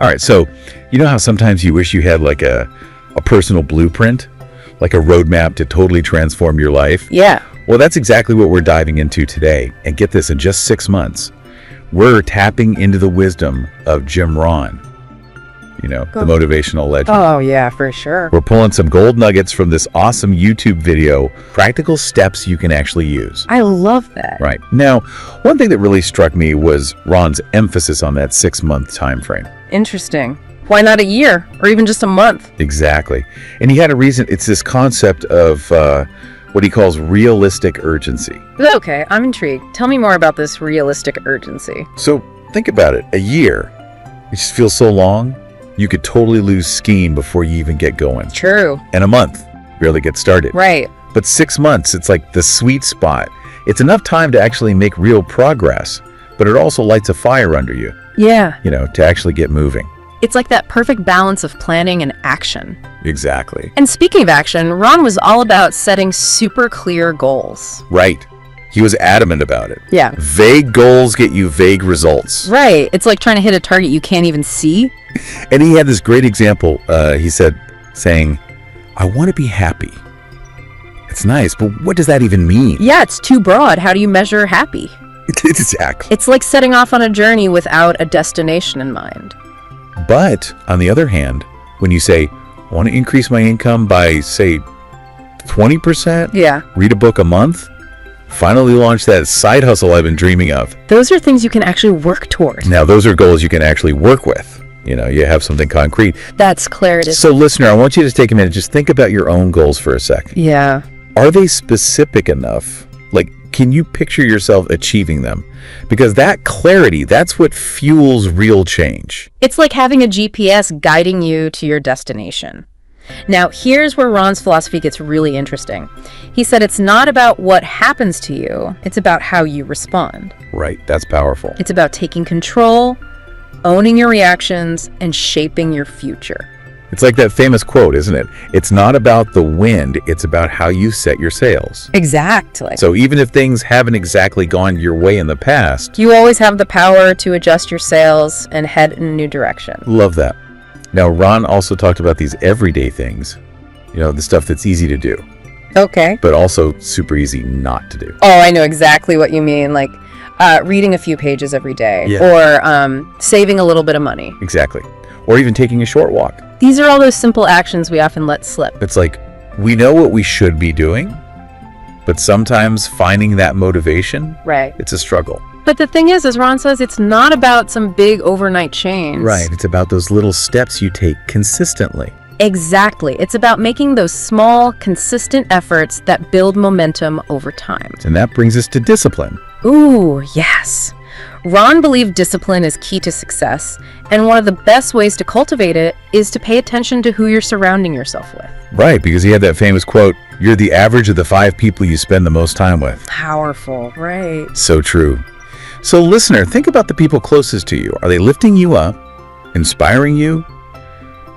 All right, so you know how sometimes you wish you had like a personal blueprint, like a roadmap to totally transform your life? Yeah. Well, that's exactly what we're diving into today. And get this, in just 6 months, we're tapping into the wisdom of Jim Rohn, the motivational legend. Oh, yeah, for sure. We're pulling some gold nuggets from this awesome YouTube video, practical steps you can actually use. I love that. Right. Now, one thing that really struck me was Ron's emphasis on that 6-month time frame. Interesting. Why not a year or even just a month? Exactly. And he had a reason. It's this concept of what he calls realistic urgency. Okay, I'm intrigued. Tell me more about this realistic urgency. So think about it. A year, it just feels so long. You could totally lose steam before you even get going. True. And a month, barely get started. Right. But 6 months, it's like the sweet spot. It's enough time to actually make real progress, but it also lights a fire under you. Yeah. To actually get moving. It's like that perfect balance of planning and action. Exactly. And speaking of action, Ron was all about setting super clear goals. Right. He was adamant about it. Yeah. Vague goals get you vague results. Right. It's like trying to hit a target you can't even see. And he had this great example, saying, I want to be happy. It's nice, but what does that even mean? Yeah, it's too broad. How do you measure happy? Exactly. It's like setting off on a journey without a destination in mind. But on the other hand, when you say, I want to increase my income by, say, 20%, yeah, read a book a month, finally launch that side hustle I've been dreaming of. Those are things you can actually work toward. Now, those are goals you can actually work with. You have something concrete. That's clarity. So, listener, I want you to take a minute. Just think about your own goals for a sec. Yeah. Are they specific enough? Like, can you picture yourself achieving them? Because that clarity, that's what fuels real change. It's like having a GPS guiding you to your destination. Now, here's where Ron's philosophy gets really interesting. He said it's not about what happens to you, it's about how you respond. Right, that's powerful. It's about taking control, owning your reactions, and shaping your future. It's like that famous quote, isn't it? It's not about the wind, it's about how you set your sails. Exactly. So even if things haven't exactly gone your way in the past, you always have the power to adjust your sails and head in a new direction. Love that. Now, Ron also talked about these everyday things, the stuff that's easy to do. Okay. But also super easy not to do. Oh, I know exactly what you mean. Like reading a few pages every day, or saving a little bit of money. Exactly. Or even taking a short walk. These are all those simple actions we often let slip. It's like, we know what we should be doing, but sometimes finding that motivation, right, it's a struggle. But the thing is, as Ron says, it's not about some big overnight change. Right, it's about those little steps you take consistently. Exactly. It's about making those small, consistent efforts that build momentum over time. And that brings us to discipline. Ooh, yes. Ron believed discipline is key to success, and one of the best ways to cultivate it is to pay attention to who you're surrounding yourself with. Right, because he had that famous quote, you're the average of the 5 people you spend the most time with. Powerful, right. So true. So listener, think about the people closest to you. Are they lifting you up, inspiring you,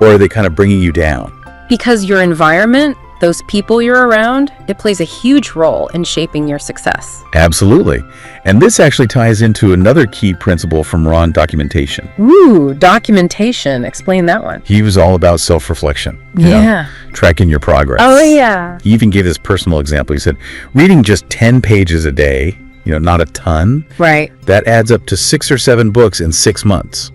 or are they kind of bringing you down? Because your environment, those people you're around, it plays a huge role in shaping your success. Absolutely. And this actually ties into another key principle from Ron, documentation. Ooh, documentation. Explain that one. He was all about self-reflection. Tracking your progress. Oh, yeah. He even gave this personal example. He said, reading just 10 pages a day, not a ton. Right. That adds up to 6 or 7 books in 6 months.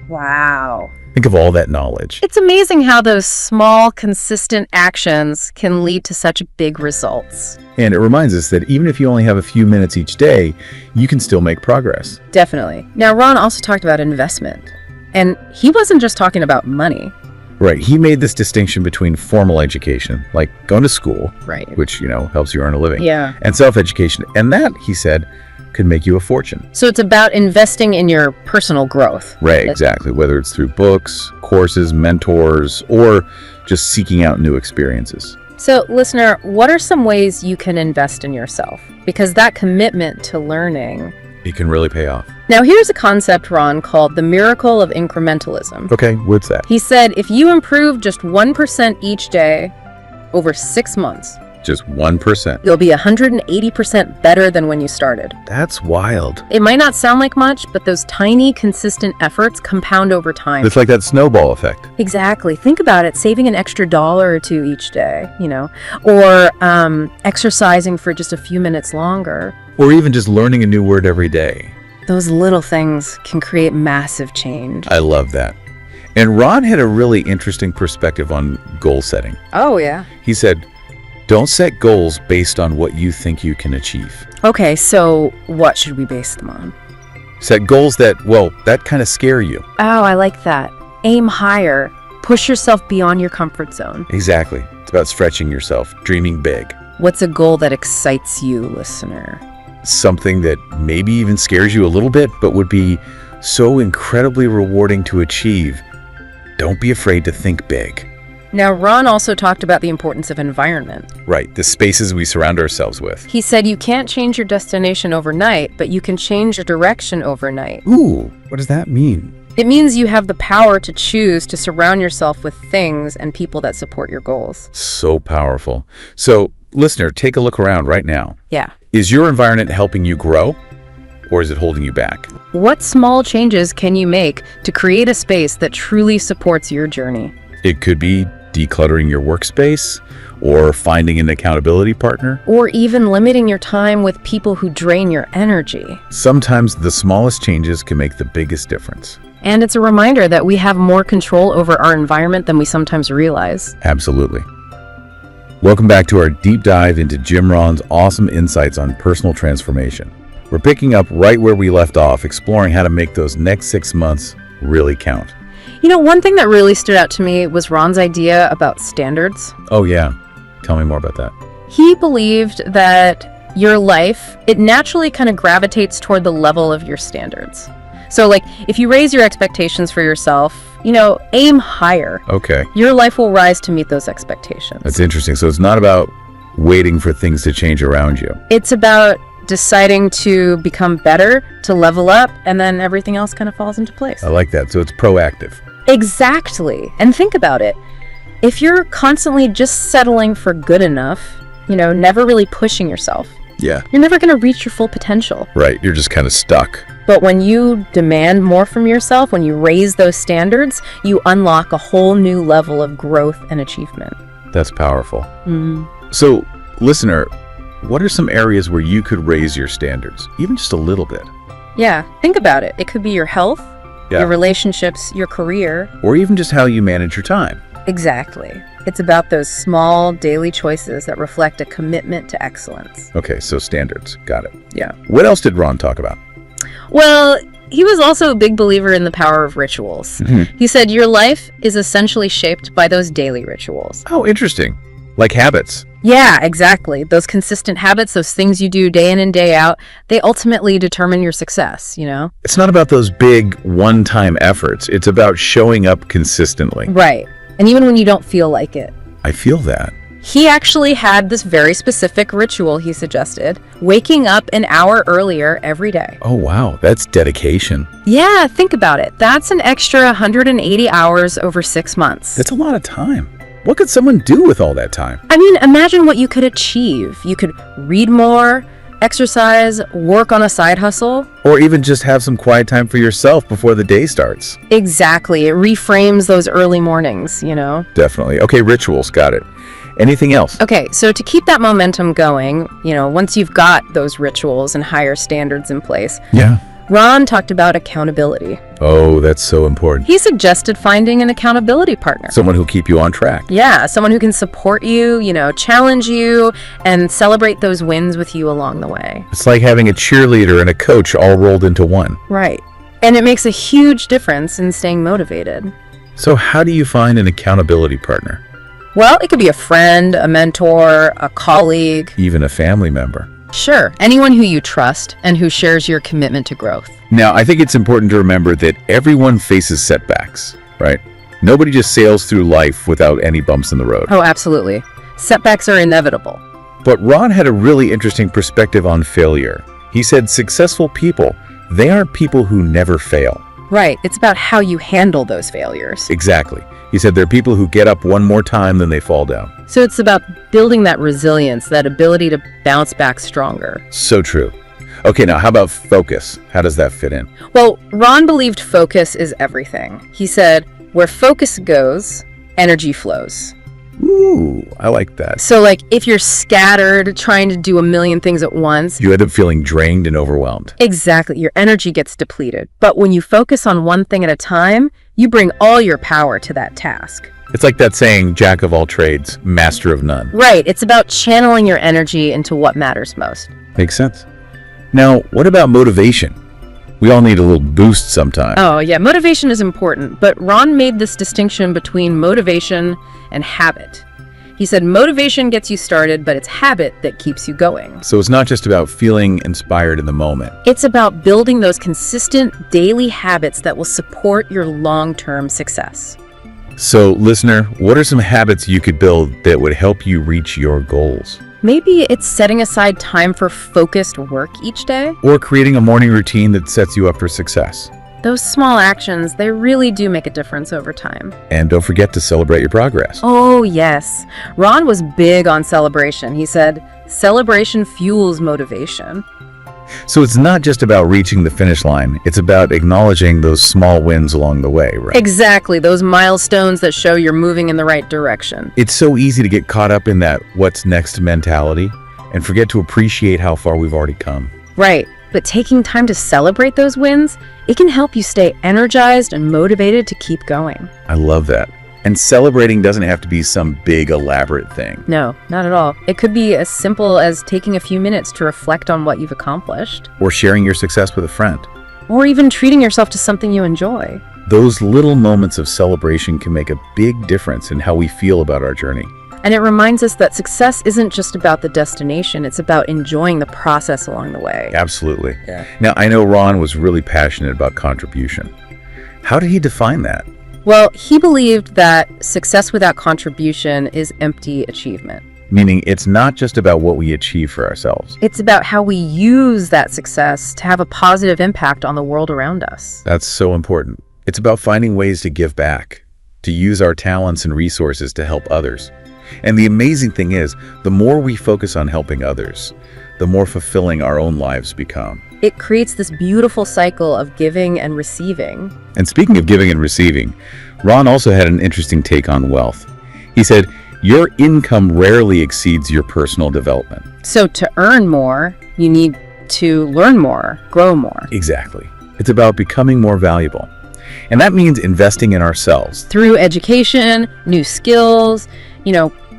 Wow. Think of all that knowledge. It's amazing how those small, consistent actions can lead to such big results. And it reminds us that even if you only have a few minutes each day, you can still make progress. Definitely. Now, Ron also talked about investment. And he wasn't just talking about money. Right. He made this distinction between formal education, like going to school, right, which, helps you earn a living, and self-education. And that, he said, could make you a fortune. So it's about investing in your personal growth. Right, exactly. Whether it's through books, courses, mentors, or just seeking out new experiences. So, listener, what are some ways you can invest in yourself? Because that commitment to learning, it can really pay off. Now, here's a concept, Ron, called the miracle of incrementalism. Okay, what's that? He said, if you improve just 1% each day over 6 months, Just 1%. You'll be 180% better than when you started. That's wild. It might not sound like much, but those tiny, consistent efforts compound over time. It's like that snowball effect. Exactly. Think about it, saving an extra dollar or two each day, or exercising for just a few minutes longer. Or even just learning a new word every day. Those little things can create massive change. I love that. And Ron had a really interesting perspective on goal setting. Oh, yeah. He said, don't set goals based on what you think you can achieve. Okay, so what should we base them on? Set goals that kind of scare you. Oh, I like that. Aim higher. Push yourself beyond your comfort zone. Exactly. It's about stretching yourself, dreaming big. What's a goal that excites you, listener? Something that maybe even scares you a little bit, but would be so incredibly rewarding to achieve. Don't be afraid to think big. Now, Ron also talked about the importance of environment. Right, the spaces we surround ourselves with. He said you can't change your destination overnight, but you can change your direction overnight. Ooh, what does that mean? It means you have the power to choose to surround yourself with things and people that support your goals. So powerful. So, listener, take a look around right now. Yeah. Is your environment helping you grow, or is it holding you back? What small changes can you make to create a space that truly supports your journey? It could be decluttering your workspace, or finding an accountability partner. Or even limiting your time with people who drain your energy. Sometimes the smallest changes can make the biggest difference. And it's a reminder that we have more control over our environment than we sometimes realize. Absolutely. Welcome back to our deep dive into Jim Rohn's awesome insights on personal transformation. We're picking up right where we left off, exploring how to make those next 6 months really count. One thing that really stood out to me was Ron's idea about standards. Oh yeah, tell me more about that. He believed that your life, it naturally kind of gravitates toward the level of your standards. So if you raise your expectations for yourself, aim higher. Okay. Your life will rise to meet those expectations. That's interesting. So it's not about waiting for things to change around you. It's about deciding to become better, to level up, and then everything else kind of falls into place. I like that. So it's proactive. Exactly. And think about it. If you're constantly just settling for good enough, never really pushing yourself, Yeah. you're never going to reach your full potential. Right. You're just kind of stuck. But when you demand more from yourself, when you raise those standards, you unlock a whole new level of growth and achievement. That's powerful. Mm-hmm. So, listener, what are some areas where you could raise your standards, even just a little bit? Yeah, think about it. It could be your health, Yeah. your relationships, your career. Or even just how you manage your time. Exactly. It's about those small daily choices that reflect a commitment to excellence. Okay, so standards. Got it. Yeah. What else did Ron talk about? Well, he was also a big believer in the power of rituals. Mm-hmm. He said your life is essentially shaped by those daily rituals. Oh, interesting. Like habits. Yeah, exactly. Those consistent habits, those things you do day in and day out, they ultimately determine your success, It's not about those big one-time efforts. It's about showing up consistently. Right. And even when you don't feel like it. I feel that. He actually had this very specific ritual he suggested, waking up an hour earlier every day. Oh, wow. That's dedication. Yeah, think about it. That's an extra 180 hours over 6 months. That's a lot of time. What could someone do with all that time? I mean, imagine what you could achieve. You could read more, exercise, work on a side hustle. Or even just have some quiet time for yourself before the day starts. Exactly. It reframes those early mornings, Definitely. Okay, rituals. Got it. Anything else? Okay, so to keep that momentum going, once you've got those rituals and higher standards in place, Yeah. Ron talked about accountability. Oh, that's so important. He suggested finding an accountability partner. Someone who'll keep you on track. Yeah, someone who can support you, challenge you, and celebrate those wins with you along the way. It's like having a cheerleader and a coach all rolled into one. Right. And it makes a huge difference in staying motivated. So how do you find an accountability partner? Well, it could be a friend, a mentor, a colleague. Even a family member. Sure, anyone who you trust and who shares your commitment to growth. Now, I think it's important to remember that everyone faces setbacks, right? Nobody just sails through life without any bumps in the road. Oh, absolutely. Setbacks are inevitable. But Ron had a really interesting perspective on failure. He said successful people, they aren't people who never fail. Right, it's about how you handle those failures. Exactly. He said there are people who get up one more time than they fall down. So it's about building that resilience, that ability to bounce back stronger. So true. Okay, now how about focus? How does that fit in? Well, Ron believed focus is everything. He said, where focus goes, energy flows. Ooh, I like that. So like if you're scattered, trying to do a million things at once, You end up feeling drained and overwhelmed. exactly, your energy gets depleted. But when you focus on one thing at a time, you bring all your power to that task. It's like that saying, jack of all trades, master of none. Right, it's about channeling your energy into what matters most. Makes sense. Now, what about motivation? We all need a little boost sometime. Oh yeah, motivation is important, but Ron made this distinction between motivation and habit. He said motivation gets you started, but it's habit that keeps you going. So it's not just about feeling inspired in the moment. It's about building those consistent daily habits that will support your long-term success. So, listener, what are some habits you could build that would help you reach your goals? Maybe it's setting aside time for focused work each day. Or creating a morning routine that sets you up for success. Those small actions, they really do make a difference over time. And don't forget to celebrate your progress. Oh, yes. Ron was big on celebration. He said, celebration fuels motivation. So it's not just about reaching the finish line, it's about acknowledging those small wins along the way, right? Exactly, those milestones that show you're moving in the right direction. It's so easy to get caught up in that what's next mentality and forget to appreciate how far we've already come. Right, but taking time to celebrate those wins, it can help you stay energized and motivated to keep going. I love that. And celebrating doesn't have to be some big elaborate thing. No, not at all. It could be as simple as taking a few minutes to reflect on what you've accomplished. Or sharing your success with a friend. Or even treating yourself to something you enjoy. Those little moments of celebration can make a big difference in how we feel about our journey. And it reminds us that success isn't just about the destination, it's about enjoying the process along the way. Absolutely. Yeah. Now, I know Ron was really passionate about contribution. How did he define that? Well, he believed that success without contribution is empty achievement. Meaning it's not just about what we achieve for ourselves. It's about how we use that success to have a positive impact on the world around us. That's so important. It's about finding ways to give back, to use our talents and resources to help others. And the amazing thing is, the more we focus on helping others, the more fulfilling our own lives become. It creates this beautiful cycle of giving and receiving. And speaking of giving and receiving, Ron also had an interesting take on wealth. He said, your income rarely exceeds your personal development. So to earn more, you need to learn more, grow more. Exactly. It's about becoming more valuable. And that means investing in ourselves. Through education, new skills,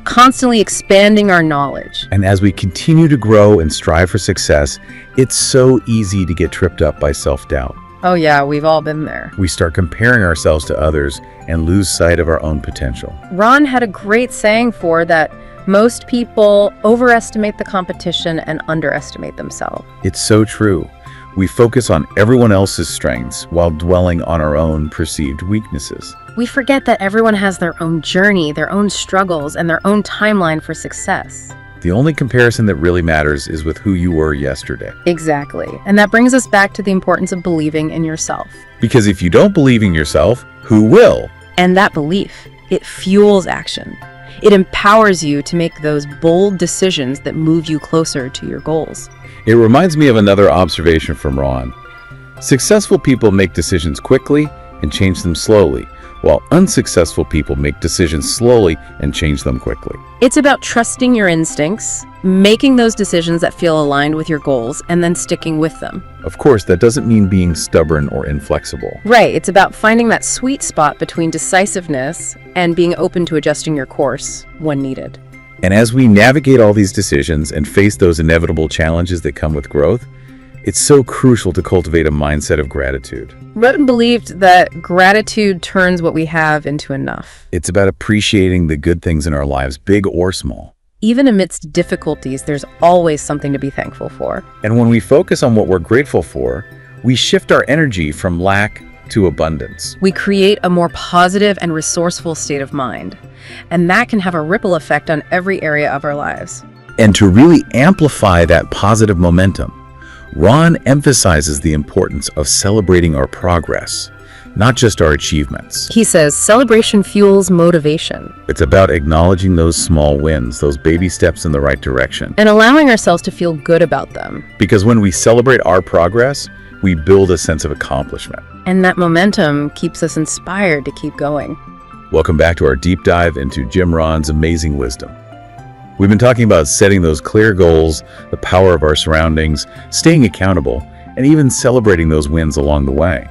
constantly expanding our knowledge. And as we continue to grow and strive for success, it's so easy to get tripped up by self-doubt. Oh yeah, we've all been there. We start comparing ourselves to others and lose sight of our own potential. Ron had a great saying for that: most people overestimate the competition and underestimate themselves. It's so true. We focus on everyone else's strengths while dwelling on our own perceived weaknesses. We forget that everyone has their own journey, their own struggles, and their own timeline for success. The only comparison that really matters is with who you were yesterday. Exactly. And that brings us back to the importance of believing in yourself. Because if you don't believe in yourself, who will? And that belief, it fuels action. It empowers you to make those bold decisions that move you closer to your goals. It reminds me of another observation from Ron. Successful people make decisions quickly and change them slowly, while unsuccessful people make decisions slowly and change them quickly. It's about trusting your instincts, making those decisions that feel aligned with your goals, and then sticking with them. Of course, that doesn't mean being stubborn or inflexible. Right, it's about finding that sweet spot between decisiveness and being open to adjusting your course when needed. And as we navigate all these decisions and face those inevitable challenges that come with growth, it's so crucial to cultivate a mindset of gratitude. Ron believed that gratitude turns what we have into enough. It's about appreciating the good things in our lives, big or small. Even amidst difficulties, there's always something to be thankful for. And when we focus on what we're grateful for, we shift our energy from lack to abundance. We create a more positive and resourceful state of mind, and that can have a ripple effect on every area of our lives. And to really amplify that positive momentum, Ron emphasizes the importance of celebrating our progress, not just our achievements. He says celebration fuels motivation. It's about acknowledging those small wins, those baby steps in the right direction. And allowing ourselves to feel good about them. Because when we celebrate our progress, we build a sense of accomplishment. And that momentum keeps us inspired to keep going. Welcome back to our deep dive into Jim Rohn's amazing wisdom. We've been talking about setting those clear goals, the power of our surroundings, staying accountable, and even celebrating those wins along the way.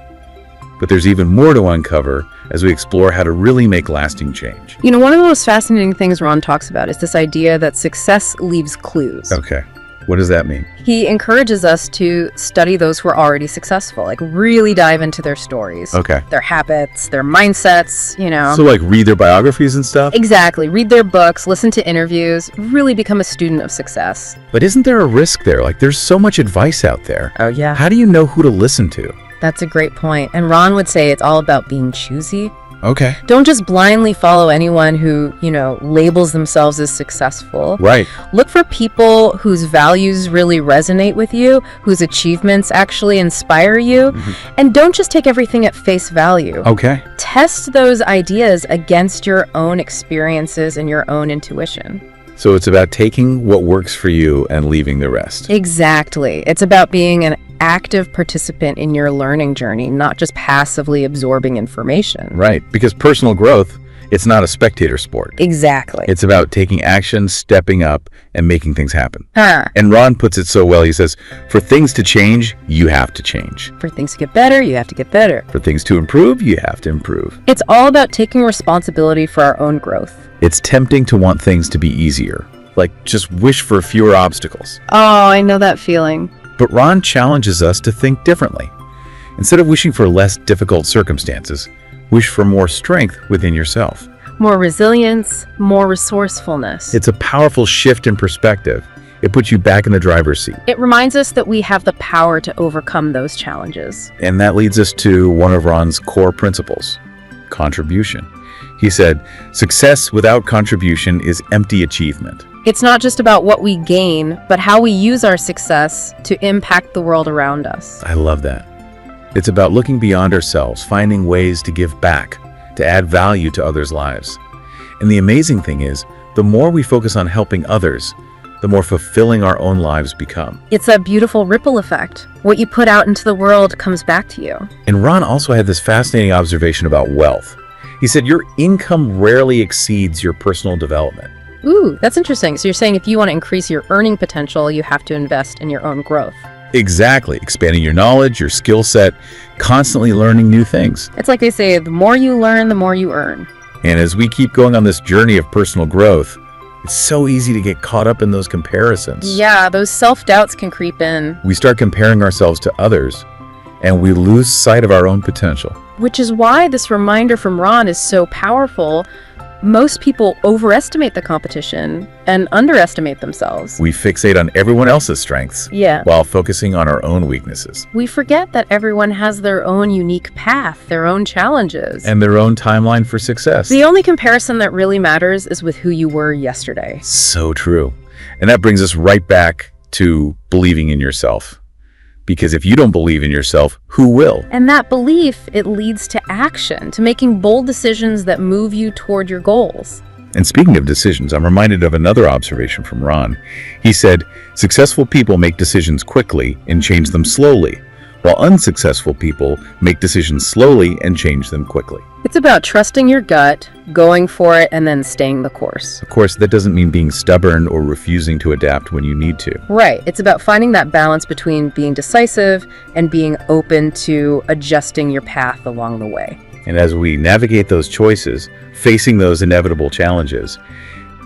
But there's even more to uncover as we explore how to really make lasting change. You know, one of the most fascinating things Ron talks about is this idea that success leaves clues. Okay, what does that mean? He encourages us to study those who are already successful, like really dive into their stories, Okay. their habits, their mindsets, you know. So like read their biographies and stuff? Exactly. Read their books, listen to interviews, really become a student of success. But isn't there a risk there? Like there's so much advice out there. Oh, yeah. How do you know who to listen to? That's a great point. And Ron would say it's all about being choosy. Okay. Don't just blindly follow anyone who, labels themselves as successful. Right. Look for people whose values really resonate with you, whose achievements actually inspire you, and don't just take everything at face value. Okay. Test those ideas against your own experiences and your own intuition. So it's about taking what works for you and leaving the rest. Exactly. It's about being an active participant in your learning journey, not just passively absorbing information. Right. Because personal growth, it's not a spectator sport. Exactly. It's about taking action, stepping up, and making things happen. Huh. And Ron puts it so well. He says, for things to change, you have to change. For things to get better, you have to get better. For things to improve, you have to improve. It's all about taking responsibility for our own growth. It's tempting to want things to be easier, like just wish for fewer obstacles. Oh, I know that feeling. But Ron challenges us to think differently. Instead of wishing for less difficult circumstances, wish for more strength within yourself. More resilience, more resourcefulness. It's a powerful shift in perspective. It puts you back in the driver's seat. It reminds us that we have the power to overcome those challenges. And that leads us to one of Ron's core principles, contribution. He said, success without contribution is empty achievement. It's not just about what we gain, but how we use our success to impact the world around us. I love that. It's about looking beyond ourselves, finding ways to give back, to add value to others' lives. And the amazing thing is, the more we focus on helping others, the more fulfilling our own lives become. It's a beautiful ripple effect. What you put out into the world comes back to you. And Ron also had this fascinating observation about wealth. He said, your income rarely exceeds your personal development. Ooh, that's interesting. So you're saying if you want to increase your earning potential, you have to invest in your own growth. Exactly. Expanding your knowledge, your skill set, constantly learning new things. It's like they say, the more you learn, the more you earn. And as we keep going on this journey of personal growth, it's so easy to get caught up in those comparisons. Yeah, those self-doubts can creep in. We start comparing ourselves to others, and we lose sight of our own potential. Which is why this reminder from Ron is so powerful. Most people overestimate the competition and underestimate themselves. We fixate on everyone else's strengths Yeah. while focusing on our own weaknesses We forget that everyone has their own unique path, their own challenges. and their own timeline for success. The only comparison that really matters is with who you were yesterday. So true. And that brings us right back to believing in yourself. Because if you don't believe in yourself, who will? And that belief, it leads to action, to making bold decisions that move you toward your goals. And speaking of decisions, I'm reminded of another observation from Ron. He said, successful people make decisions quickly and change them slowly, while unsuccessful people make decisions slowly and change them quickly. It's about trusting your gut, going for it, and then staying the course. Of course, that doesn't mean being stubborn or refusing to adapt when you need to. Right. It's about finding that balance between being decisive and being open to adjusting your path along the way. And as we navigate those choices, facing those inevitable challenges,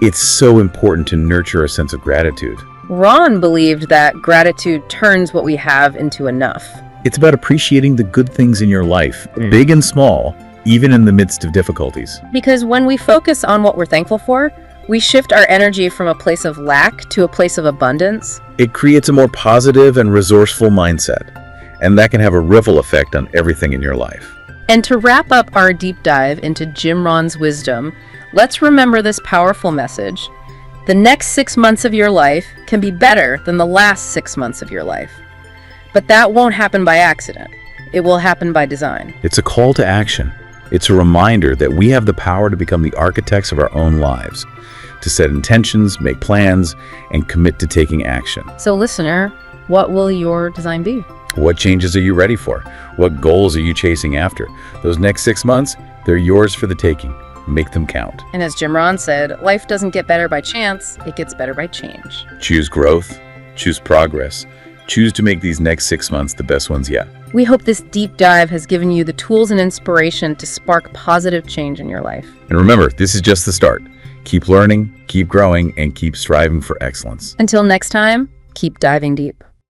it's so important to nurture a sense of gratitude. Ron believed that gratitude turns what we have into enough. It's about appreciating the good things in your life, big and small, even in the midst of difficulties. Because when we focus on what we're thankful for, we shift our energy from a place of lack to a place of abundance. It creates a more positive and resourceful mindset, and that can have a ripple effect on everything in your life. And to wrap up our deep dive into Jim Rohn's wisdom, let's remember this powerful message. The next 6 months of your life can be better than the last 6 months of your life. But that won't happen by accident. It will happen by design. It's a call to action. It's a reminder that we have the power to become the architects of our own lives, to set intentions, make plans, and commit to taking action. So listener, what will your design be? What changes are you ready for? What goals are you chasing after? Those next 6 months, they're yours for the taking. Make them count. And as Jim Rohn said, life doesn't get better by chance, it gets better by change. Choose growth, choose progress, choose to make these next 6 months the best ones yet. We hope this deep dive has given you the tools and inspiration to spark positive change in your life. And remember, this is just the start. Keep learning, keep growing, and keep striving for excellence. Until next time, keep diving deep.